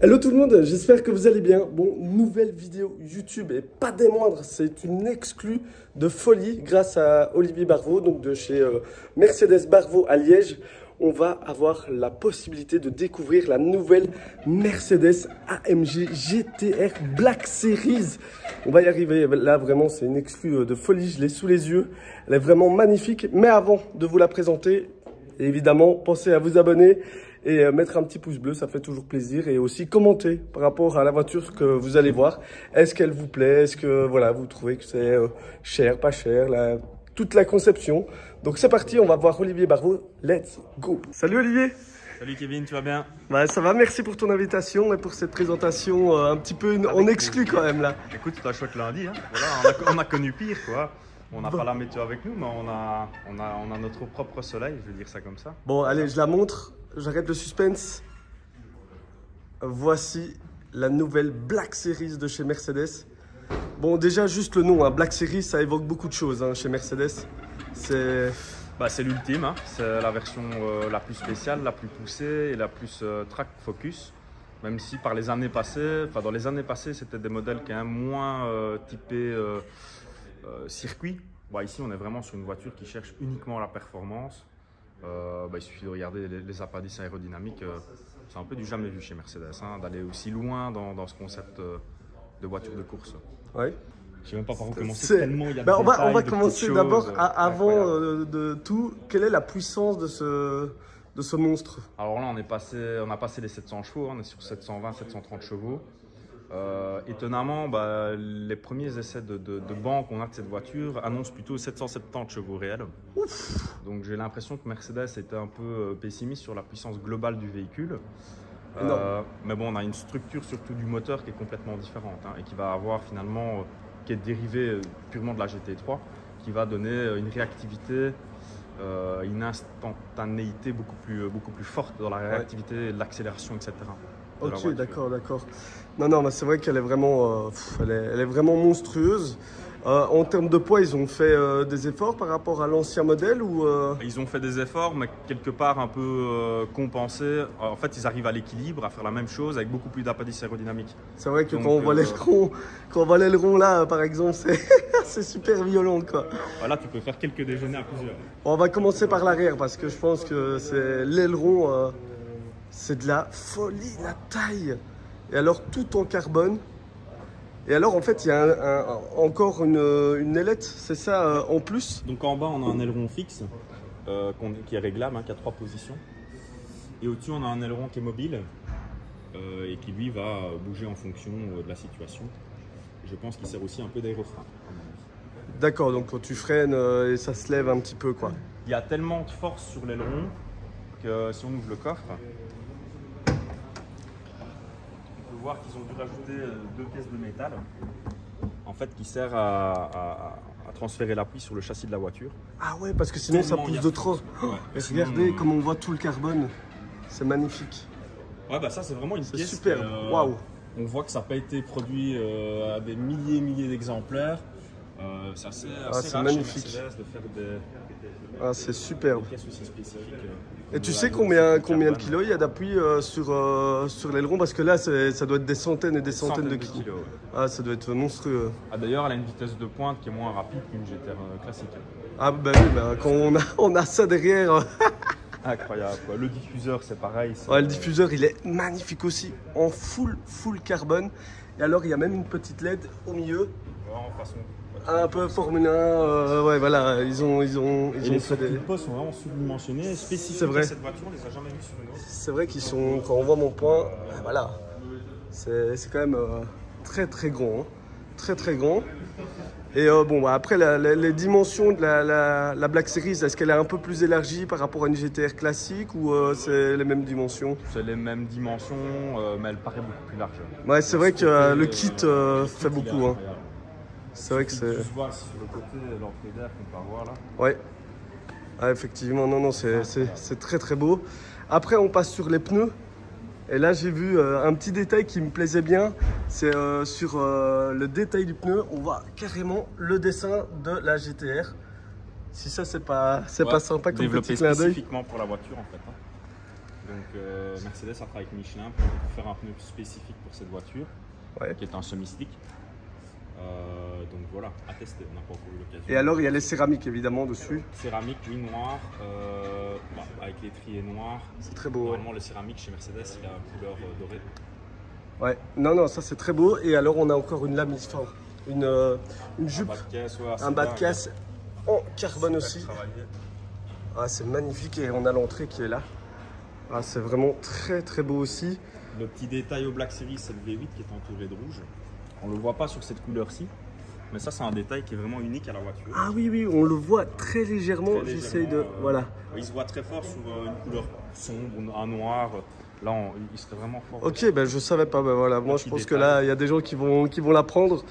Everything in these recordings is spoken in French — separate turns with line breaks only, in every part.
Hello tout le monde, j'espère que vous allez bien. Bon, nouvelle vidéo YouTube et pas des moindres, c'est une exclue de folie grâce à Olivier Barveau, donc de chez Mercedes Barveau à Liège. On va avoir la possibilité de découvrir la nouvelle Mercedes AMG GTR Black Series. On va y arriver, là vraiment c'est une exclue de folie, je l'ai sous les yeux. Elle est vraiment magnifique, mais avant de vous la présenter, évidemment, pensez à vous abonner et mettre un petit pouce bleu, ça fait toujours plaisir. Et aussi commenter par rapport à la voiture que vous allez voir. Est-ce qu'elle vous plaît? Est-ce que voilà, vous trouvez que c'est cher, pas cher, toute la conception. Donc c'est parti, on va voir Olivier Barveau. Let's go. Salut Olivier.
Salut Kevin, tu vas bien?
Bah, ça va, merci pour ton invitation et pour cette présentation un petit peu en exclu quand même là.
Écoute, c'est un chouette lundi, hein. Voilà, on a connu pire quoi. On n'a pas la météo avec nous, mais on a notre propre soleil, je vais dire ça comme ça.
Bon, allez, je la montre. J'arrête le suspense. Voici la nouvelle Black Series de chez Mercedes. Bon, déjà, juste le nom, hein, Black Series, ça évoque beaucoup de choses hein, chez Mercedes.
C'est l'ultime, hein. C'est la version la plus spéciale, la plus poussée et la plus track focus. Même si par les années passées, dans les années passées, c'était des modèles quand même moins typés circuit. Ici, on est vraiment sur une voiture qui cherche uniquement la performance. Il suffit de regarder les appendices aérodynamiques. C'est un peu du jamais vu chez Mercedes, hein, d'aller aussi loin dans ce concept de voiture de course.
Ouais.
Je ne sais même pas par où commencer, tellement il y a
on va commencer d'abord, avant de tout, quelle est la puissance de ce monstre?
Alors là, on a passé les 700 chevaux, on est sur 720-730 chevaux. Étonnamment, les premiers essais de banc qu'on a de cette voiture annoncent plutôt 770 chevaux réels. Ouf. Donc j'ai l'impression que Mercedes était un peu pessimiste sur la puissance globale du véhicule. Mais bon, on a une structure surtout du moteur qui est complètement différente hein, et qui va avoir finalement, qui est dérivée purement de la GT3, qui va donner une réactivité, une instantanéité beaucoup plus forte dans la réactivité, l'accélération, etc.
Ok, d'accord. Non, mais c'est vrai qu'elle est vraiment, elle est vraiment monstrueuse. En termes de poids, ils ont fait des efforts par rapport à l'ancien modèle ou
Ils ont fait des efforts, mais quelque part un peu compensés. En fait, ils arrivent à l'équilibre, à faire la même chose avec beaucoup plus d'appendices aérodynamiques.
C'est vrai que quand on voit l'aileron là, par exemple, c'est super violent quoi.
Là, tu peux faire quelques déjeuners à plusieurs.
On va commencer par l'arrière parce que je pense que c'est l'aileron. C'est de la folie, la taille. Et alors, tout en carbone. Et alors, en fait, il y a encore une ailette, c'est ça, en plus?
Donc, en bas, on a un aileron fixe qui est réglable, hein, qui a 3 positions. Et au-dessus, on a un aileron qui est mobile et qui, lui, va bouger en fonction de la situation. Je pense qu'il sert aussi un peu d'aérofrein.
D'accord, donc quand tu freines, et ça se lève un petit peu, quoi.
Il y a tellement de force sur l'aileron que si on ouvre le coffre, voir qu'ils ont dû rajouter 2 pièces de métal en fait qui sert à transférer l'appui sur le châssis de la voiture.
Ah ouais, parce que sinon ça pousse de trop. Et regardez comme on voit tout le carbone, c'est magnifique.
Ouais, ça c'est vraiment une pièce
super. Waouh.
On voit que ça n'a pas été produit à des milliers d'exemplaires. C'est assez rare
magnifique.
chez Mercedes de faire
c'est superbe.
des pièces aussi spécifiques.
Et tu sais combien de kilos il y a d'appui sur l'aileron? Parce que là, ça doit être des centaines et des centaines de kilos. Ouais. Ah, ça doit être monstrueux.
D'ailleurs, elle a une vitesse de pointe qui est moins rapide qu'une GTR classique.
Ah bah oui, quand on a ça derrière.
Incroyable quoi. Le diffuseur, c'est pareil.
Ouais, le diffuseur, il est magnifique aussi, en full carbone. Et alors, il y a même une petite LED au milieu.
En façon.
Un peu Formule 1, ouais voilà, ils ont
les
fait des
postes sont vraiment sous-dimensionnés, spécifiques à cette voiture, on les a jamais vus sur une autre.
C'est vrai qu'ils sont, quand on voit mon point, voilà, c'est quand même très grand, hein. très grand. Et après les dimensions de la Black Series, est-ce qu'elle est un peu plus élargie par rapport à une GTR classique ou c'est les mêmes dimensions?
C'est les mêmes dimensions, mais elle paraît beaucoup plus large.
Ouais, c'est vrai que le kit fait beaucoup. Hein. C'est vrai que c'est.
Tu vois sur le côté l'entrée d'air qu'on peut avoir là.
Ouais. Ah, effectivement, non, c'est très beau. Après, on passe sur les pneus. Et là, j'ai vu un petit détail qui me plaisait bien. C'est sur le détail du pneu, on voit carrément le dessin de la Si ça, c'est pas sympa comme petit clin d'œil.
Spécifiquement pour la voiture en fait. Hein. Donc Mercedes a travaillé avec Michelin pour faire un pneu spécifique pour cette voiture, qui est un semi-slick. Donc voilà, à tester, on n'a pas encore eu l'occasion.
Et alors, il y a les céramiques évidemment dessus.
Céramique, oui, noir, avec les triers noirs.
C'est très beau.
Normalement, le céramique chez Mercedes, il a couleur dorée.
Ouais, non, ça c'est très beau. Et alors, on a encore une lame, enfin, une jupe, un bas de caisse en carbone aussi. Ah, c'est magnifique et on a l'entrée qui est là. Ah, c'est vraiment très très beau aussi.
Le petit détail au Black Series, c'est le V8 qui est entouré de rouge. On ne le voit pas sur cette couleur-ci, mais ça c'est un détail qui est vraiment unique à la voiture.
Ah oui, on le voit très légèrement. J'essaye de... voilà.
Il se voit très fort sur une couleur sombre, un noir. Là, il serait vraiment fort.
Ok, ben je savais pas. Ben voilà, moi je pense que là, il y a des gens qui vont la prendre.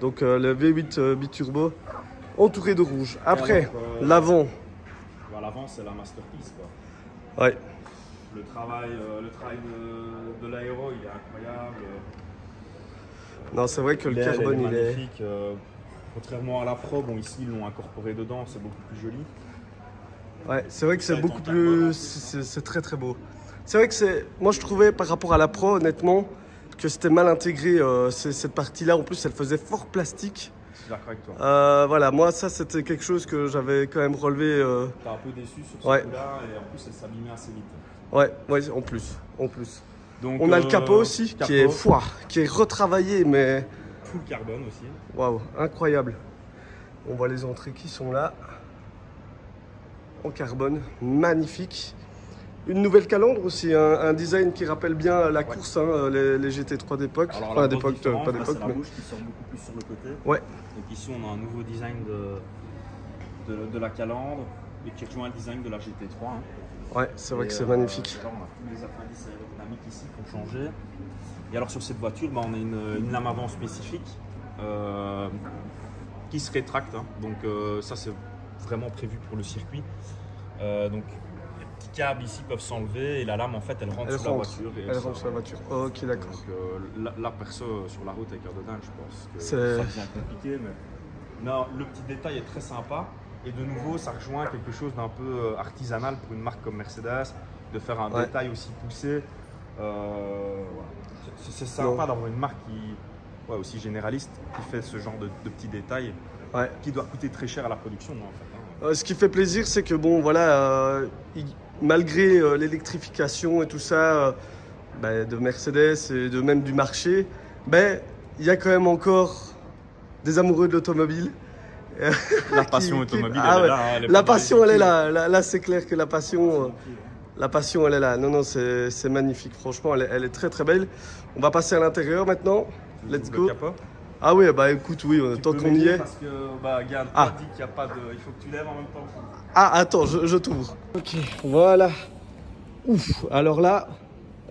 Donc le V8 biturbo entouré de rouge. Après, l'avant.
L'avant, c'est la masterpiece, quoi.
Ouais.
Le travail de l'aéro, il est incroyable.
Non, c'est vrai que le carbone, il est
magnifique. Contrairement à la Pro, bon, ici, ils l'ont incorporé dedans, c'est beaucoup plus joli.
Ouais, c'est vrai que c'est beaucoup plus... C'est très très beau. C'est vrai que c'est... Moi, je trouvais, par rapport à la Pro, honnêtement, que c'était mal intégré, cette partie-là. En plus, elle faisait fort plastique.
Je suis d'accord avec toi.
Voilà, moi, ça, c'était quelque chose que j'avais quand même relevé.
T'es un peu déçu sur ce coup-là, et en plus, elle s'abîmait assez vite.
Ouais, en plus. Donc, on a le capot aussi, qui est retravaillé, mais...
Full carbone aussi.
Waouh, incroyable. On voit les entrées qui sont là. En carbone, magnifique. Une nouvelle calandre aussi, un design qui rappelle bien la course, hein, les GT3 d'époque.
Enfin, d'époque, pas d'époque, mais... la bouche qui sort beaucoup plus sur le côté.
Ouais.
Donc ici, on a un nouveau design de la calandre, et qui rejoint le design de la GT3. Hein.
Ouais, c'est vrai que c'est magnifique.
Là, on a tous les appendices aérodynamiques ici qui ont changé. Et alors sur cette voiture, on a une lame avant spécifique qui se rétracte. Hein. Donc ça, c'est vraiment prévu pour le circuit. Donc les petits câbles ici peuvent s'enlever et la lame, en fait, elle rentre sur la voiture.
Elle rentre sur la voiture. Ok, d'accord.
Donc là, perso, sur la route avec Ardennal, je pense que ça devient compliqué. Mais non, le petit détail est très sympa. Et de nouveau, ça rejoint quelque chose d'un peu artisanal pour une marque comme Mercedes, de faire un détail aussi poussé. C'est sympa d'avoir une marque aussi généraliste qui fait ce genre de petits détails qui doit coûter très cher à la production. En fait, hein.
Ce qui fait plaisir, c'est que bon, voilà, malgré l'électrification et tout ça de Mercedes et même du marché, il y a quand même encore des amoureux de l'automobile.
La passion automobile,
elle est là. Hein, la passion, elle est là. Là, c'est clair que la passion, elle est là. Non, c'est magnifique. Franchement, elle est très, très belle. On va passer à l'intérieur maintenant. Let's go. Ah oui, écoute, oui, tant qu'on y est.
Parce que, regarde, dit qu'il n'y a pas de... Il faut que tu lèves en même temps.
Ah, attends, je t'ouvre. Ok, voilà. Ouf, alors là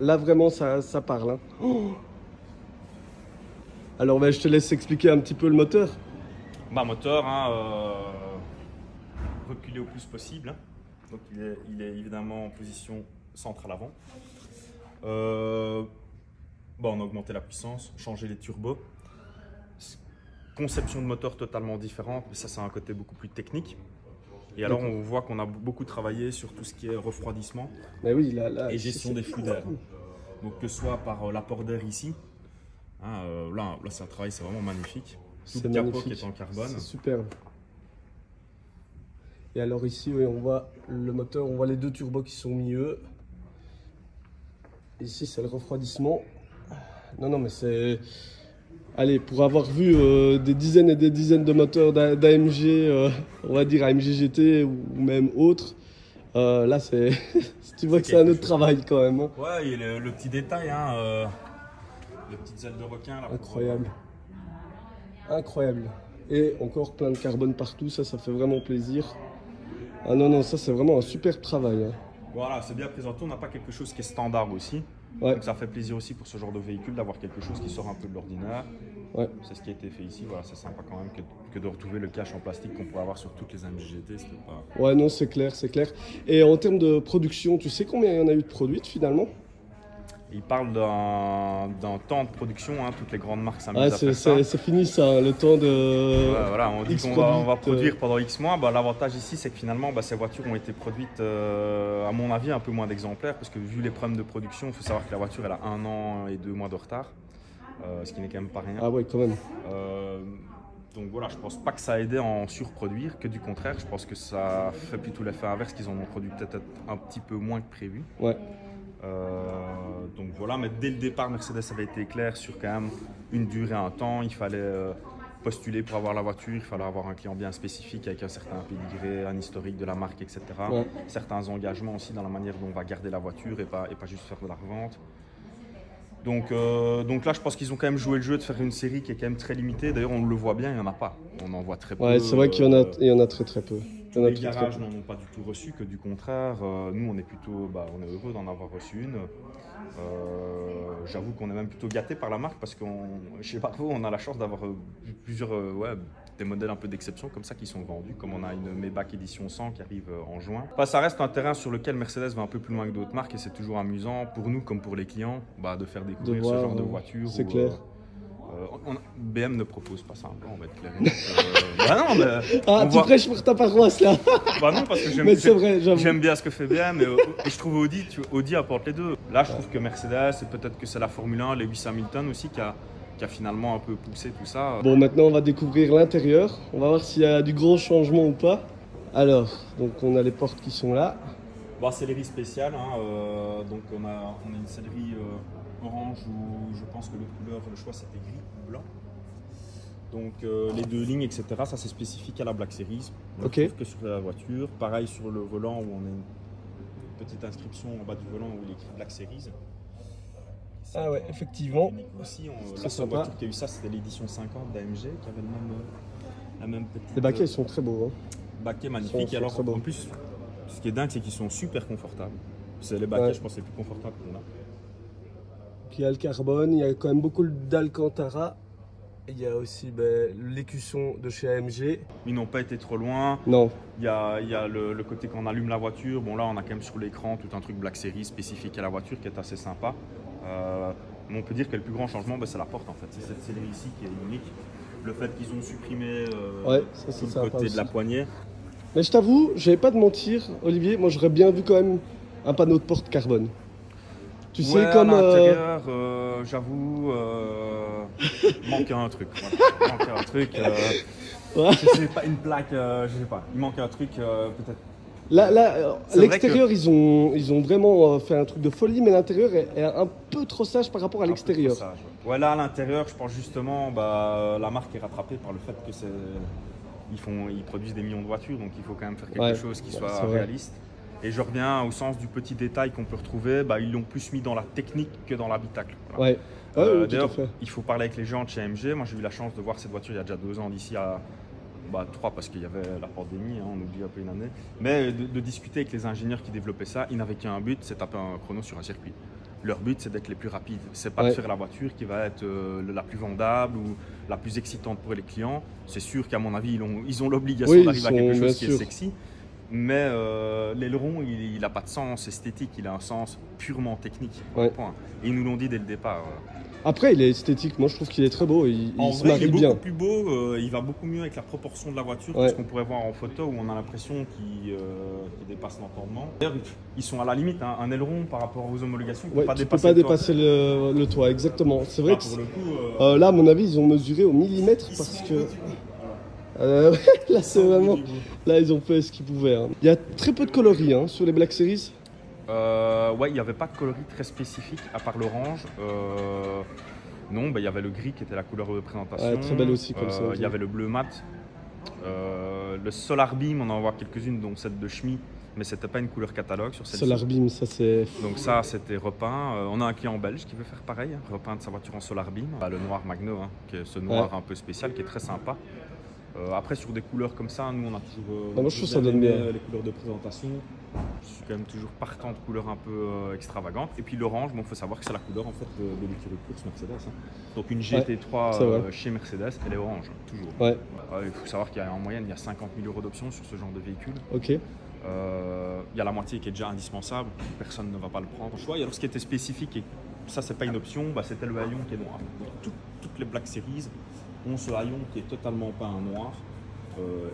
vraiment, ça parle. Hein. Oh. Alors, je te laisse expliquer un petit peu le moteur.
Moteur, reculé au plus possible. Donc il est évidemment en position centre à l'avant. On a augmenté la puissance, changé les turbos. Conception de moteur totalement différente, mais ça c'est un côté beaucoup plus technique. Et alors on voit qu'on a beaucoup travaillé sur tout ce qui est refroidissement et gestion des flux d'air. Donc que ce soit par l'apport d'air ici, là c'est un travail, c'est vraiment magnifique. Tout le capot qui est en carbone.
C'est superbe. Et alors ici, on voit le moteur, on voit les deux turbos qui sont au milieu. Ici, c'est le refroidissement. Non, mais c'est... Allez, pour avoir vu des dizaines et des dizaines de moteurs d'AMG, on va dire AMG GT ou même autres, là, c'est... tu vois que c'est un autre travail quand même. Hein.
Ouais, et le petit détail, les petites ailes de requin. Là,
incroyable. Incroyable. Et encore plein de carbone partout, ça fait vraiment plaisir. Ah non, ça c'est vraiment un super travail. Hein.
Voilà, c'est bien présenté, on n'a pas quelque chose qui est standard aussi. Donc ça fait plaisir aussi pour ce genre de véhicule d'avoir quelque chose qui sort un peu de l'ordinaire. C'est ce qui a été fait ici, voilà, c'est sympa quand même que de retrouver le cache en plastique qu'on pourrait avoir sur toutes les AMG GT. Pas...
Ouais, non, c'est clair. Et en termes de production, tu sais combien il y en a eu de produites finalement?
Il parle d'un temps de production, hein, toutes les grandes marques s'amusent
Ah,
à faire ça.
c'est fini ça, hein, le temps de.
Ouais, voilà, on dit
X
qu'on va produire pendant X mois. Bah, l'avantage ici, c'est que finalement, bah, ces voitures ont été produites, à mon avis, un peu moins d'exemplaires, parce que vu les problèmes de production, il faut savoir que la voiture, elle a 1 an et 2 mois de retard, ce qui n'est quand même pas rien.
Ah ouais, quand même.
Donc voilà, je pense pas que ça a aidé à en surproduire, que du contraire, je pense que ça fait plutôt l'effet inverse, qu'ils en ont produit peut-être un petit peu moins que prévu.
Ouais.
Donc voilà, mais dès le départ, Mercedes avait été clair sur quand même une durée, un temps. Il fallait postuler pour avoir la voiture, il fallait avoir un client bien spécifique avec un certain pédigré, un historique de la marque, etc.
Ouais.
Certains engagements aussi dans la manière dont on va garder la voiture et pas juste faire de la revente. Donc là, je pense qu'ils ont quand même joué le jeu de faire une série qui est quand même très limitée. D'ailleurs, on le voit bien, il n'y en a pas. On en voit très peu.
Ouais, c'est vrai qu'il y en a très très peu.
Les garages n'en ont pas du tout reçu, que du contraire. Nous, on est plutôt, on est heureux d'en avoir reçu une. J'avoue qu'on est même plutôt gâté par la marque parce que chez Barvo, on a la chance d'avoir plusieurs des modèles un peu d'exception comme ça qui sont vendus, comme on a une Maybach édition 100 qui arrive en juin. Enfin, ça reste un terrain sur lequel Mercedes va un peu plus loin que d'autres marques et c'est toujours amusant pour nous comme pour les clients de faire découvrir ce genre de voiture.
C'est clair.
BM ne propose pas ça, on va être clair. Non, mais
tu prêches pour ta paroisse là.
Non, parce que j'aime bien ce que fait BM et je trouve Audi apporte les deux. Là, je trouve que Mercedes, et peut-être que c'est la Formule 1, Lewis Hamilton aussi qui a finalement un peu poussé tout ça.
Bon, maintenant on va découvrir l'intérieur. On va voir s'il y a du gros changement ou pas. Alors, donc on a les portes qui sont là.
Sellerie spéciale, hein, donc on a une sellerie orange où je pense que le choix c'était gris ou blanc. Donc les deux lignes, etc. Ça c'est spécifique à la Black Series. On ne trouve que sur la voiture. Pareil sur le volant où on a une petite inscription en bas du volant où il est écrit Black Series.
Ah ouais, effectivement.
Aussi, la seule voiture qui a eu ça, c'était l'édition 50 d'AMG qui avait la même petite.
Les baquets ils sont très beaux. Hein.
Baquets magnifiques. Alors en plus, ce qui est dingue, c'est qu'ils sont super confortables. C'est les baquets, je pense, les plus confortables qu'on a.
Il y a le carbone, il y a quand même beaucoup d'Alcantara. Il y a aussi l'écusson de chez AMG.
Ils n'ont pas été trop loin.
Non.
Il y a le côté quand on allume la voiture. Bon là, on a quand même sur l'écran tout un truc Black Series spécifique à la voiture qui est assez sympa. Mais on peut dire que le plus grand changement, c'est la porte en fait. C'est cette sellerie ici qui est unique. Le fait qu'ils ont supprimé le côté de la poignée.
Mais je t'avoue, je vais pas te mentir, Olivier, moi j'aurais bien vu quand même un panneau de porte carbone. Tu sais, comme.
À l'intérieur, j'avoue, manque un truc. Voilà. Manque un truc. Je sais pas, une plaque, je sais pas. Il manque un truc, peut-être.
Là, l'extérieur, ils ont vraiment fait un truc de folie, mais l'intérieur est un peu trop sage par rapport à l'extérieur.
Ouais, là, à l'intérieur, je pense justement, la marque est rattrapée par le fait que ils produisent des millions de voitures, donc il faut quand même faire quelque chose qui soit réaliste. Et je reviens au sens du petit détail qu'on peut retrouver, ils l'ont plus mis dans la technique que dans l'habitacle. Voilà. D'ailleurs, il faut parler avec les gens de chez AMG. Moi, j'ai eu la chance de voir cette voiture il y a déjà 2 ans, d'ici à 3 parce qu'il y avait la pandémie, on oublie un peu une année. Mais de discuter avec les ingénieurs qui développaient ça, ils n'avaient qu'un but, c'est taper un chrono sur un circuit. Leur but, c'est d'être les plus rapides. C'est pas de faire la voiture qui va être la plus vendable ou la plus excitante pour les clients. C'est sûr qu'à mon avis, ils ont l'obligation d'arriver à quelque chose qui est sexy. Mais l'aileron, il n'a pas de sens esthétique, il a un sens purement technique. Point. Et ils nous l'ont dit dès le départ.
Après, il est esthétique, moi je trouve qu'il est très beau, il se marie bien.
Il est beaucoup plus beau, il va beaucoup mieux avec la proportion de la voiture que ce qu'on pourrait voir en photo où on a l'impression qu'il dépasse l'entendement. D'ailleurs, ils sont à la limite, un aileron par rapport aux homologations, tu ne peux pas dépasser
le toit, exactement. C'est vrai que pour le coup, là, à mon avis, ils ont mesuré au millimètre parce que... là, c'est vraiment... Là, ils ont fait ce qu'ils pouvaient. Hein. Il y a très peu de coloris sur les Black Series.
Il n'y avait pas de coloris très spécifique à part l'orange. Non, il y avait le gris qui était la couleur de présentation.
Très belle aussi comme ça.
Il y avait le bleu mat. Le Solar Beam, on en voit quelques-unes, dont celle de Schmi, mais c'était pas une couleur catalogue sur celle-ci.
Solar Beam, ça c'est...
Donc ça, c'était repeint. On a un client belge qui veut faire pareil, repeindre sa voiture en Solar Beam. Le noir Magno, qui est ce noir un peu spécial, qui est très sympa. Après, sur des couleurs comme ça, nous on a toujours
moi, je trouve ça donne bien
les couleurs de présentation. Je suis quand même toujours partant de couleurs un peu extravagantes. Et puis l'orange, il faut savoir que c'est la couleur en fait de l'écurie de course Mercedes. Donc une GT3 chez Mercedes, elle est orange, toujours. Il faut savoir qu'en moyenne, il y a 50 000 € d'options sur ce genre de véhicule. Il y a la moitié qui est déjà indispensable, personne ne va pas le prendre. Et alors ce qui était spécifique et ça c'est pas une option, bah, c'était le haillon qui est noir. Toutes les Black Series ont ce haillon qui est totalement peint en noir.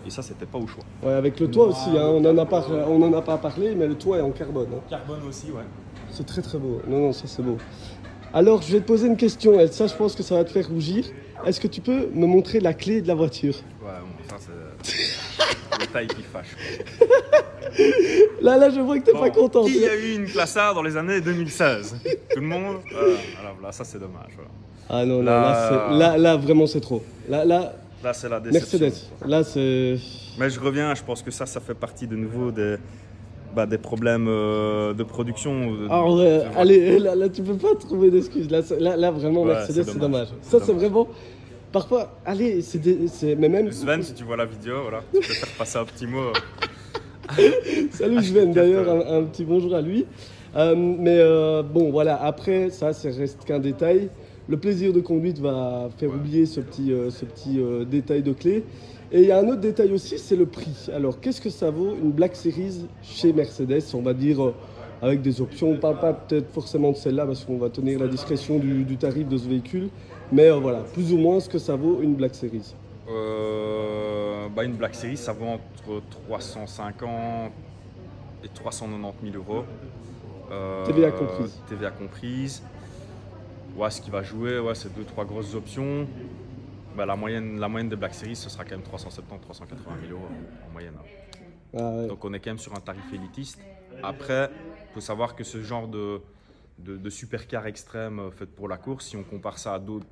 Et ça, c'était pas au choix.
Ouais, avec le toit aussi, hein, on n'en a pas parlé, mais le toit est en carbone. Hein.
Carbone aussi, ouais.
C'est très très beau. Non, ça c'est beau. Alors, je vais te poser une question, et ça, je pense que ça va te faire rougir. Est-ce que tu peux me montrer la clé de la voiture?
Ouais, bon, ça c'est le taille qui fâche.
Là, je vois que t'es pas content.
Qui a eu une Classard dans les années 2016? Tout le monde. Alors là, ça c'est dommage. Voilà.
Ah non, là, vraiment c'est trop. Là,
c'est la déception.
Mercedes. Là, c'est.
Mais je reviens, je pense que ça fait partie de nouveau des problèmes de production.
Allez, là, tu peux pas trouver d'excuses. Là, vraiment, ouais, Mercedes, c'est dommage. Ça, c'est vraiment. Parfois, allez, mais même.
Sven, si tu vois la vidéo, voilà, tu peux faire passer un petit mot.
Salut Sven, d'ailleurs, un petit bonjour à lui. Bon, voilà, après, ça reste qu'un détail. Le plaisir de conduite va faire oublier ce petit détail de clé. Et il y a un autre détail aussi, c'est le prix. Alors, qu'est-ce que ça vaut une Black Series chez Mercedes? On va dire avec des options. On ne parle pas peut-être forcément de celle-là parce qu'on va tenir la discrétion du tarif de ce véhicule. Mais voilà, plus ou moins ce que ça vaut une Black Series.
Une Black Series, ça vaut entre 350 et 390 000 euros.
TVA comprise.
TVA comprise. Ouais, ce qui va jouer, ouais, c'est 2-3 grosses options. Bah, la moyenne des Black Series, ce sera quand même 370-380 000 euros en moyenne.
Ah ouais.
Donc on est quand même sur un tarif élitiste. Après, il faut savoir que ce genre de supercar extrême fait pour la course, si on compare ça à d'autres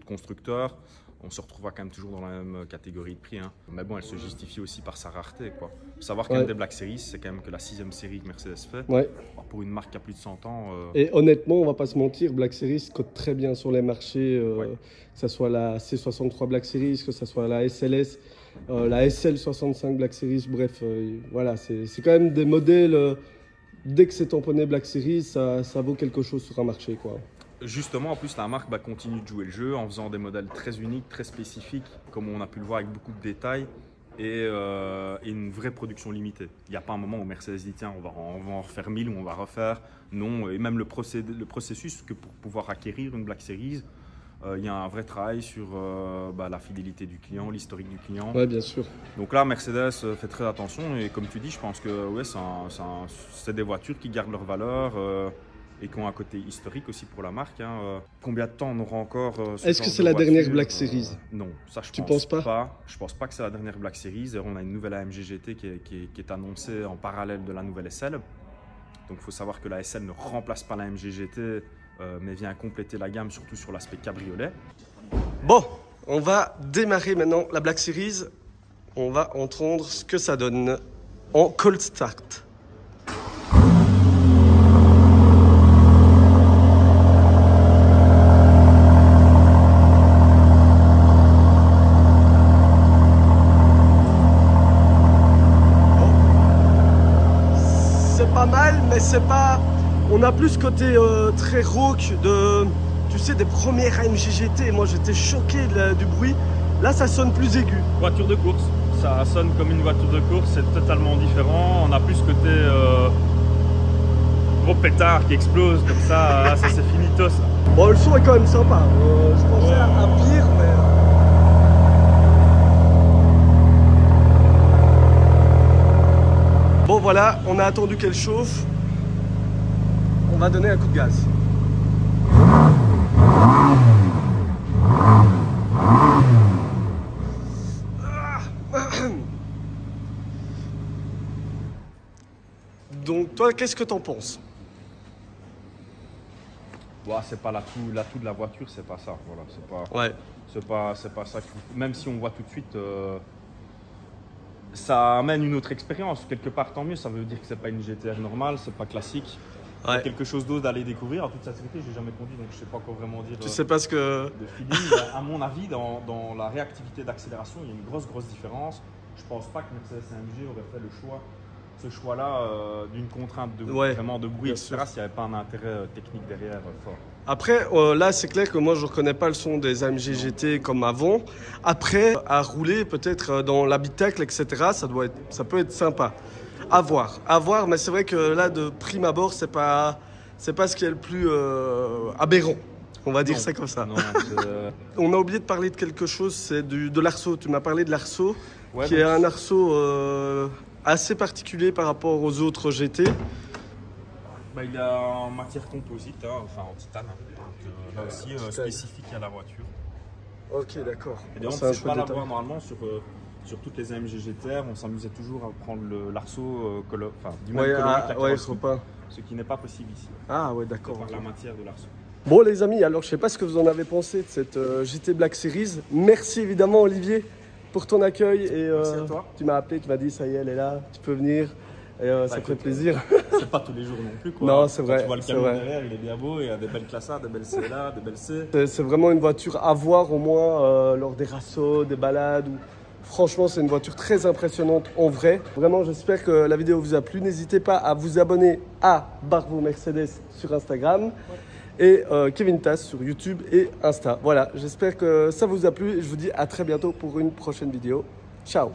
constructeurs, on se retrouvera quand même toujours dans la même catégorie de prix. Hein. Mais bon, elle se justifie aussi par sa rareté. Il faut savoir qu'une des Black Series, c'est quand même que la 6e série que Mercedes fait.
Ouais.
Pour une marque qui a plus de 100 ans.
Et honnêtement, on va pas se mentir, Black Series cote très bien sur les marchés, que ce soit la C63 Black Series, que ce soit la SLS, la SL65 Black Series, bref, voilà, c'est quand même des modèles, dès que c'est tamponné Black Series, ça vaut quelque chose sur un marché, quoi.
Justement, en plus, la marque continue de jouer le jeu en faisant des modèles très uniques, très spécifiques, comme on a pu le voir avec beaucoup de détails, et une vraie production limitée. Il n'y a pas un moment où Mercedes dit tiens, on va en refaire 1000 ou on va refaire. Non, et même le processus que pour pouvoir acquérir une Black Series, il y a un vrai travail sur la fidélité du client, l'historique du client.
Oui, bien sûr.
Donc là, Mercedes fait très attention et comme tu dis, je pense que ouais, c'est des voitures qui gardent leur valeur. Et qui ont un côté historique aussi pour la marque. Hein. Combien de temps on aura encore
Est-ce que c'est la dernière Black Series?
Non, ça je
pense pas.
Je pense pas que c'est la dernière Black Series. On a une nouvelle AMG GT qui est annoncée en parallèle de la nouvelle SL. Donc il faut savoir que la SL ne remplace pas la AMG GT, mais vient compléter la gamme, surtout sur l'aspect cabriolet.
Bon, on va démarrer maintenant la Black Series. On va entendre ce que ça donne en cold start. Mais c'est pas. On a plus ce côté très rauque tu sais, des premières AMG GT. Moi, j'étais choqué du bruit. Là, ça sonne plus aigu.
Voiture de course. Ça sonne comme une voiture de course. C'est totalement différent. On a plus ce côté gros pétard qui explose comme ça. Ça c'est finito ça.
Bon, le son est quand même sympa. Je pensais à pire, mais. Bon voilà, on a attendu qu'elle chauffe. On va donner un coup de gaz. Donc toi, qu'est-ce que t'en penses?
C'est pas l'atout de la voiture, c'est pas ça. Voilà, c'est pas ça. Même si on voit tout de suite. Ça amène une autre expérience, quelque part tant mieux, ça veut dire que c'est pas une GTR normale, c'est pas classique. Ouais. C'est quelque chose d'autre d'aller découvrir. En toute sincérité, j'ai jamais conduit, donc je sais pas encore vraiment dire.
Tu sais pas ce que.
De feeling. À mon avis, dans la réactivité d'accélération, il y a une grosse différence. Je pense pas que Mercedes AMG aurait fait ce choix-là d'une contrainte vraiment de bruit, etc. S'il n'y avait pas un intérêt technique derrière fort.
Après, là, c'est clair que moi, je ne reconnais pas le son des AMG GT comme avant. Après, à rouler peut-être dans l'habitacle, etc., ça peut être sympa. À voir. Mais c'est vrai que là, de prime abord, c'est pas c'est pas ce qui est le plus aberrant. On va dire ça comme ça.
Non,
on a oublié de parler de quelque chose, c'est de l'arceau. Tu m'as parlé de l'arceau,
ouais,
qui est un arceau assez particulier par rapport aux autres GT.
Bah, il est en matière composite, hein, enfin en titane. Donc, là aussi, spécifique à la voiture.
Ok, d'accord.
Et donc, c'est pas l'avoir normalement sur toutes les AMG GTR. On s'amusait toujours à prendre l'arceau du même coloris que la carrosserie, ce qui n'est pas possible ici.
Ah ouais, d'accord.
Par la matière de l'arceau.
Bon les amis, alors je sais pas ce que vous en avez pensé de cette GT Black Series. Merci évidemment Olivier pour ton accueil. Et,
merci à toi.
Tu m'as appelé, tu m'as dit ça y est, elle est là, tu peux venir. Et, ça ferait plaisir.
C'est pas tous les jours non plus quoi.
Non, c'est vrai.
Tu vois le camion derrière, il est bien beau, il y a des belles classes A, des belles C là, des belles C.
C'est vraiment une voiture à voir au moins lors des rassos, des balades. Franchement, c'est une voiture très impressionnante en vrai. Vraiment, j'espère que la vidéo vous a plu. N'hésitez pas à vous abonner à Barvo Mercedes sur Instagram. Et Kevin Tass sur YouTube et Insta. Voilà, j'espère que ça vous a plu et je vous dis à très bientôt pour une prochaine vidéo. Ciao!